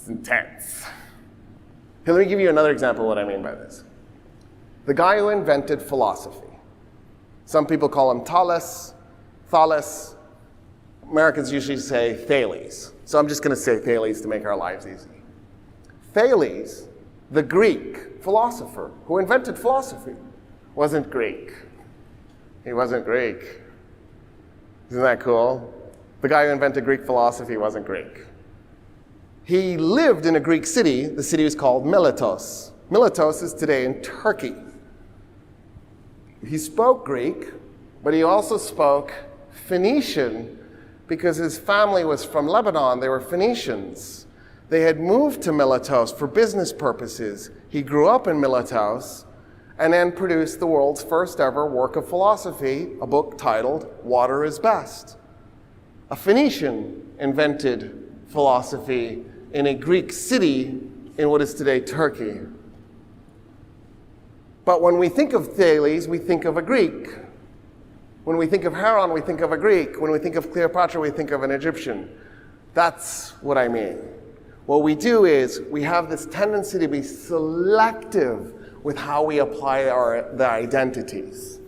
It's intense. Here, let me give you another example of what I mean by this. The guy who invented philosophy. Some people call him Thales. Americans usually say Thales. So I'm just going to say Thales to make our lives easy. Thales, the Greek philosopher who invented philosophy, wasn't Greek. He wasn't Greek. Isn't that cool? The guy who invented Greek philosophy wasn't Greek. He lived in a Greek city. The city was called Miletos. Miletos is today in Turkey. He spoke Greek, but he also spoke Phoenician because his family was from Lebanon. They were Phoenicians. They had moved to Miletos for business purposes. He grew up in Miletos and then produced the world's first ever work of philosophy, a book titled Water is Best. A Phoenician invented philosophy in a Greek city in what is today Turkey. But when we think of Thales, we think of a Greek. When we think of Heron, we think of a Greek. When we think of Cleopatra, we think of an Egyptian. That's what I mean. What we do is we have this tendency to be selective with how we apply the identities.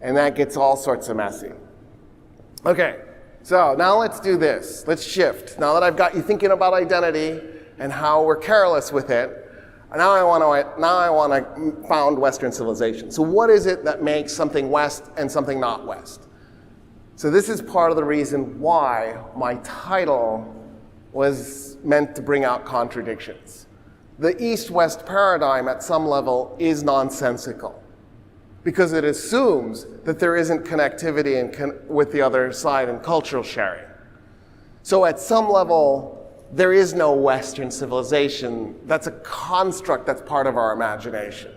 And that gets all sorts of messy. Okay. So now let's do this. Let's shift. Now that I've got you thinking about identity and how we're careless with it, now I want to found Western civilization. So what is it that makes something West and something not West? So this is part of the reason why my title was meant to bring out contradictions. The East-West paradigm at some level is nonsensical, because it assumes that there isn't connectivity with the other side and cultural sharing. So at some level, there is no Western civilization. That's a construct that's part of our imagination.